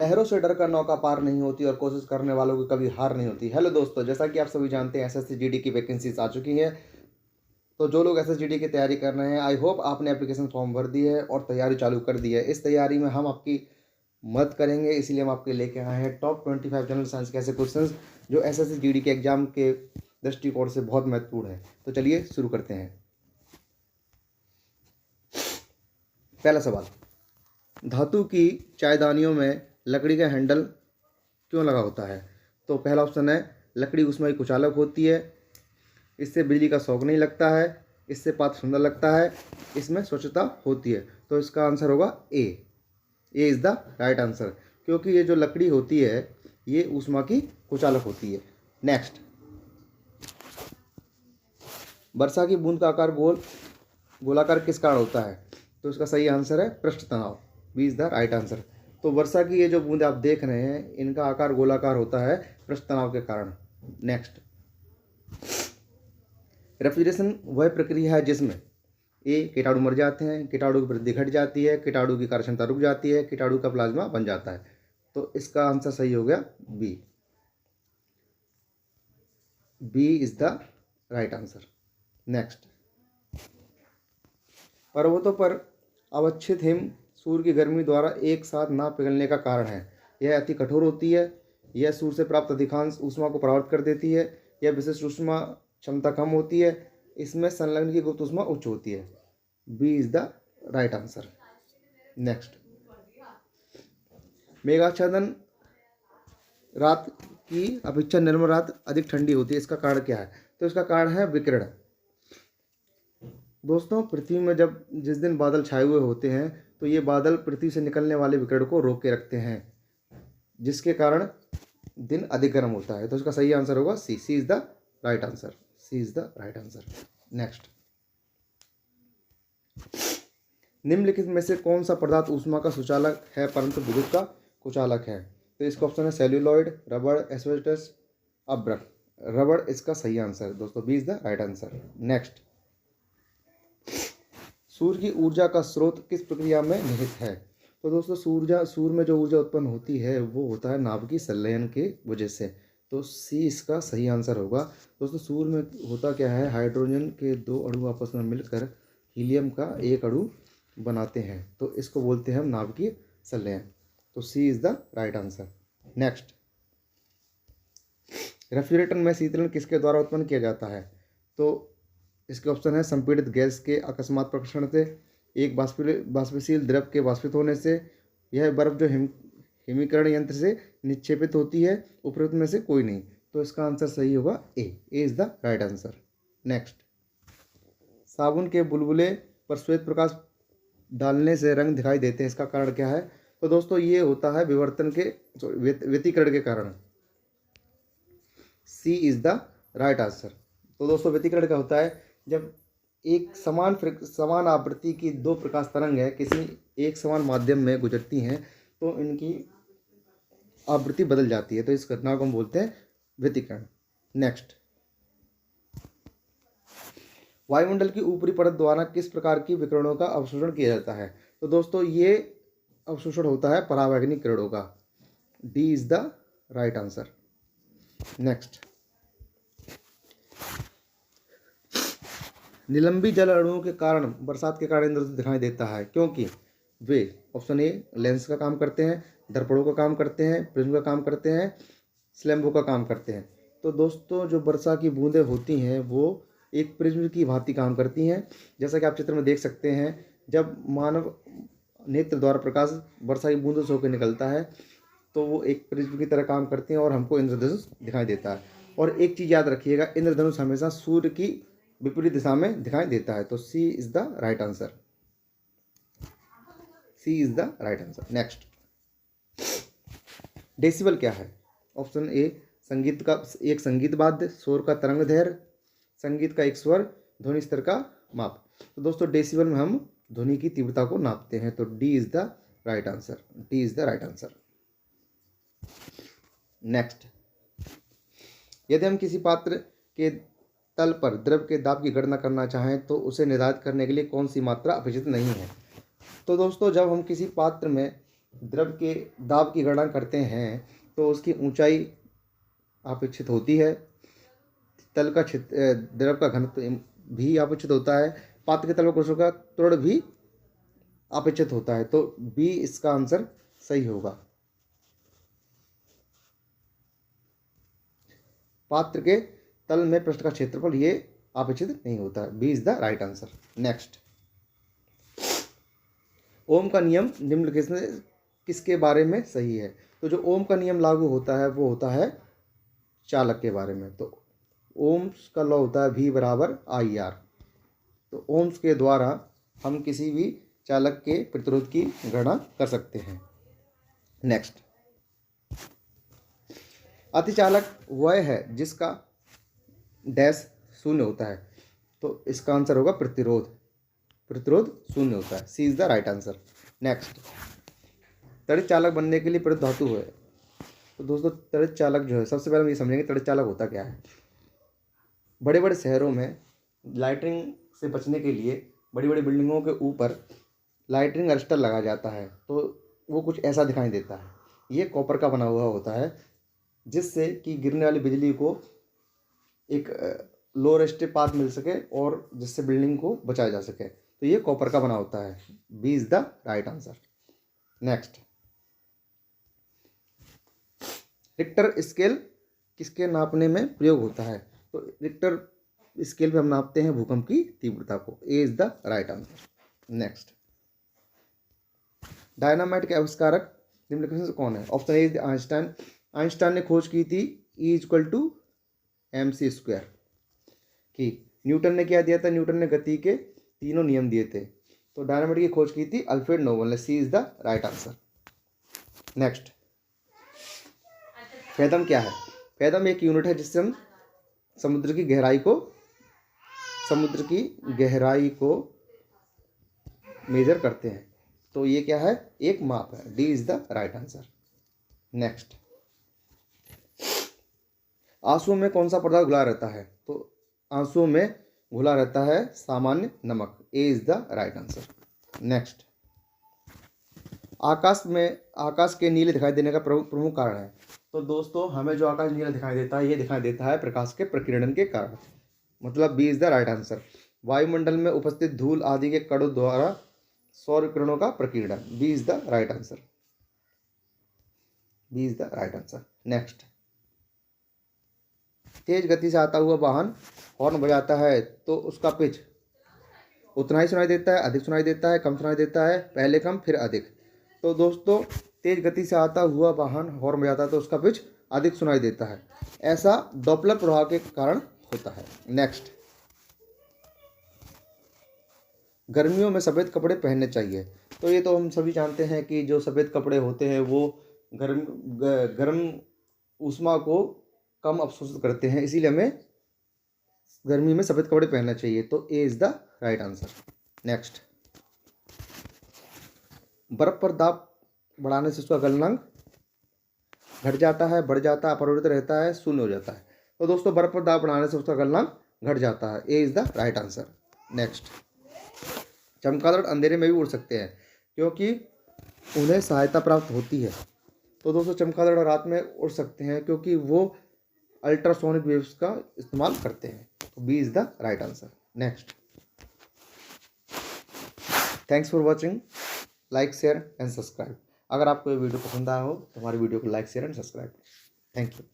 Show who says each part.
Speaker 1: लहरों से डर कर नौका पार नहीं होती और कोशिश करने वालों की कभी हार नहीं होती। हेलो दोस्तों, जैसा कि आप सभी जानते हैं एसएससी जीडी की वैकेंसीज आ चुकी हैं। तो जो लोग एसएससी जीडी की तैयारी कर रहे हैं, आई होप आपने एप्लीकेशन फॉर्म भर दी है और तैयारी चालू कर दी है। इस तैयारी में हम आपकी मदद करेंगे, इसीलिए हम आपके लेके आए हैं टॉप 25 जनरल साइंस के ऐसे क्वेश्चंस जो एसएससी जीडी के एग्जाम के दृष्टिकोण से बहुत महत्वपूर्ण है। तो चलिए शुरू करते हैं। पहला सवाल, धातु की चायदानियों में लकड़ी का हैंडल क्यों लगा होता है? तो पहला ऑप्शन है, लकड़ी ऊष्मायी कुचालक होती है, इससे बिजली का शॉक नहीं लगता है, इससे पात्र सुंदर लगता है, इसमें स्वच्छता होती है। तो इसका आंसर होगा A is the right answer, क्योंकि ये जो लकड़ी होती है ये ऊष्मा की कुचालक होती है। नेक्स्ट, वर्षा की बूंद का आकार गोलाकार किस कारण होता है? तो इसका सही आंसर है पृष्ठ तनाव, B is the right answer. तो वर्षा की ये जो बूंद आप देख रहे हैं इनका आकार गोलाकार होता है पृष्ठ तनाव के कारण। नेक्स्ट, रेफ्रिजरेशन वह प्रक्रिया है जिसमें ए कीटाणु मर जाते हैं, कीटाणु की वृद्धि घट जाती है, कीटाणु की कार्यक्षमता रुक जाती है, कीटाणु का प्लाज्मा बन जाता है। तो इसका आंसर सही हो गया B is the right answer. Next, पर्वतों पर अवस्थित हिम सूर्य की गर्मी द्वारा एक साथ ना पिघलने का कारण है। यह अति कठोर होती है, यह सूर्य से प्राप्त अधिकांश ऊष्मा को परावर्तित कर देती है, यह विशिष्ट ऊष्मा क्षमता कम होती है, इसमें संलग्न की गुप्त ऊष्मा उच्च होती है। B is the right answer. Next, मेघाच्छादन रात की अपेक्षा निर्मल रात अधिक ठंडी होती है, इसका कारण क्या है? तो इसका कारण है विकिरण। दोस्तों, पृथ्वी में जब जिस दिन बादल छाए हुए होते हैं तो ये बादल पृथ्वी से निकलने वाले विकिरण को रोक के रखते हैं, जिसके कारण दिन अधिक गर्म होता है। तो इसका सही आंसर होगा C is the right answer. C is the right answer. Next, निम्नलिखित में से कौन सा पदार्थ ऊष्मा का सुचालक है परंतु विद्युत का कुचालक है? तो इसका ऑप्शन है सेल्यूलॉइड, रबड़, एस्बेस्टस, अभ्रक। रबड़ इसका सही आंसर है दोस्तों, B is the right answer. Next, सूर्य की ऊर्जा का स्रोत किस प्रक्रिया में निहित है? तो दोस्तों, सूर्य में जो ऊर्जा उत्पन्न होती है वो होता है नाभिकीय संलयन के वजह से। तो सी इसका सही आंसर होगा। दोस्तों, सूर्य में होता क्या है, हाइड्रोजन के दो अणु आपस में मिलकर हीलियम का एक अणु बनाते हैं, तो इसको बोलते हैं हम नाभिकीय संलयन। तो C is the right answer. Next, refrigerator में शीतलन किसके द्वारा उत्पन्न किया जाता है? तो इसके ऑप्शन है संपीड़ित गैस के अकस्मात प्रकर्षण से, एक बाष्पशील द्रव के वाष्पित होने से, यह बर्फ जो हिमीकरण यंत्र से निक्षेपित होती है, उपरोक्त में से कोई नहीं। तो इसका आंसर सही होगा A is the right answer. Next, साबुन के बुलबुले पर श्वेत प्रकाश डालने से रंग दिखाई देते हैं, इसका कारण क्या है? तो दोस्तों, ये होता है विवर्तन के व्यतिकरण के कारण। सी इज द राइट आंसर। तो दोस्तों, व्यतिकरण क्या होता है? जब एक समान आवृत्ति की दो प्रकाश तरंग है किसी एक समान माध्यम में गुजरती हैं तो इनकी आवृत्ति बदल जाती है, तो इस घटना को हम बोलते हैं व्यतिकरण। नेक्स्ट, वायुमंडल की ऊपरी परत द्वारा किस प्रकार की विकिरणों का अवशोषण किया जाता है? तो दोस्तों, ये अवशोषण होता है परावैंगनी किरणों का। D is the right answer. Next, निलंबी जल अणुओं के कारण बरसात के कारण इंद्रधनुष दिखाई देता है, क्योंकि वे ऑप्शन ए लेंस का काम करते हैं, दर्पणों का काम करते हैं, प्रिज्म का काम करते हैं, स्लैम्बो का काम करते हैं। तो दोस्तों, जो वर्षा की बूंदें होती हैं वो एक प्रिज्म की भांति काम करती हैं। जैसा कि आप चित्र में देख सकते हैं, जब मानव नेत्र द्वारा प्रकाश वर्षा की बूंदों से होकर निकलता है तो वो एक प्रिज्म की तरह काम करते हैं और हमको इंद्रधनुष दिखाई देता है। और एक चीज़ याद रखिएगा, इंद्रधनुष हमेशा सूर्य की विपरीत दिशा में दिखाई देता है। तो C is the right answer. C is the right answer. Next, decibel क्या है? ऑप्शन ए संगीत का एक संगीत वाद्य, शोर का तरंग दैर्घ्य, संगीत का एक स्वर, ध्वनि स्तर का माप। तो दोस्तों, डेसिबल में हम ध्वनि की तीव्रता को नापते हैं। तो D is the right answer. D is the right answer. Next, यदि हम किसी पात्र के तल पर द्रव के दाब की गणना करना चाहें तो उसे निर्धारित करने के लिए कौन सी मात्रा अपेक्षित नहीं है? तो दोस्तों, जब हम किसी पात्र में द्रव के दाब की गणना करते हैं तो उसकी ऊंचाई अपेक्षित होती है, तल का क्षेत्र द्रव का घनत्व भी अपेक्षित होता है, पात्र के तल में कोशिका का त्वरण भी अपेक्षित होता है। तो बी इसका आंसर सही होगा। पात्र के तल में पृष्ठ का क्षेत्रफल ये अपेक्षित नहीं होता है। B is the right answer. Next, Ohm का नियम निम्नलिखित में किसके बारे में सही है? तो जो ओम का नियम लागू होता है वो होता है चालक के बारे में। तो ओम्स का लॉ होता है V बराबर IR। तो ओम्स के द्वारा हम किसी भी चालक के प्रतिरोध की गणना कर सकते हैं। नेक्स्ट, अतिचालक वह है जिसका डैश शून्य होता है। तो इसका आंसर होगा प्रतिरोध। प्रतिरोध शून्य होता है। C is the right answer. Next, तड़ित चालक बनने के लिए प्रयुक्त धातु है। तो दोस्तों तड़ित चालक जो है, सबसे पहले हम ये समझेंगे तड़ित चालक होता क्या है। बड़े बड़े शहरों में लाइटिंग से बचने के लिए बड़ी बड़ी बिल्डिंगों के ऊपर लाइटिंग अरेस्टर लगाया जाता है। तो वो कुछ ऐसा दिखाई देता है। ये कॉपर का बना हुआ होता है जिससे कि गिरने वाली बिजली को एक लो रेस्टे पाथ मिल सके और जिससे बिल्डिंग को बचाया जा सके। तो ये कॉपर का बना होता है। B is the right answer. Next, Richter scale किसके नापने में प्रयोग होता है? तो रिक्टर स्केल पे हम नापते हैं भूकंप की तीव्रता को। A is the right answer. Next, dynamite के आविष्कारक निम्नलिखित में से कौन है? Option A is Einstein. Einstein ने खोज की थी E = mc²। कि न्यूटन ने क्या दिया था? न्यूटन ने गति के तीनों नियम दिए थे। तो डायनामाइट की खोज की थी अल्फ्रेड नोबल ने। C is the right answer. Next, fathom क्या है? फैथम एक यूनिट है जिससे हम समुद्र की गहराई को मेजर करते हैं। तो ये क्या है? एक माप है। D is the right answer. Next, आंसुओं में कौन सा पदार्थ घुला रहता है? तो आंसुओं में घुला रहता है सामान्य नमक। A is the right answer. Next, आकाश के नीले दिखाई देने का प्रमुख कारण है। तो दोस्तों हमें जो आकाश नीला दिखाई देता है ये दिखाई देता है प्रकाश के प्रकीर्णन के कारण। मतलब B is the right answer. वायुमंडल में उपस्थित धूल आदि के कणों द्वारा सौर किरणों का प्रकीर्णन। B is the right answer. B is the right answer. Next, तेज गति से आता हुआ वाहन हॉर्न बजाता है तो उसका पिच उतना ही सुनाई देता है, अधिक सुनाई देता है, कम सुनाई देता है, पहले कम फिर अधिक? तो दोस्तों तेज गति से आता हुआ वाहन हॉर्न बजाता है तो उसका पिच अधिक सुनाई देता है। ऐसा डॉपलर प्रभाव के कारण होता है। नेक्स्ट, गर्मियों में सफ़ेद कपड़े पहनने चाहिए। तो ये तो हम सभी जानते हैं कि जो सफ़ेद कपड़े होते हैं वो गर्म ऊष्मा को कम अवशोषित करते हैं, इसीलिए हमें गर्मी में सफ़ेद कपड़े पहनना चाहिए। तो A is the right answer. Next, बर्फ पर दाब बढ़ाने से उसका गलनांक घट जाता है, बढ़ जाता है, अपरिवर्तित रहता है, शून्य हो जाता है? तो दोस्तों बर्फ पर दाब बढ़ाने से उसका गलनांक घट जाता है। A is the right answer. Next, चमगादड़ अंधेरे में भी उड़ सकते हैं क्योंकि उन्हें सहायता प्राप्त होती है। तो दोस्तों चमगादड़ रात में उड़ सकते हैं क्योंकि वो अल्ट्रासोनिक वेव्स का इस्तेमाल करते हैं। तो B is the right answer. Next, thanks for watching. Like share and subscribe. अगर आपको ये वीडियो पसंद आया हो तो हमारी वीडियो को like share and subscribe. Thank you.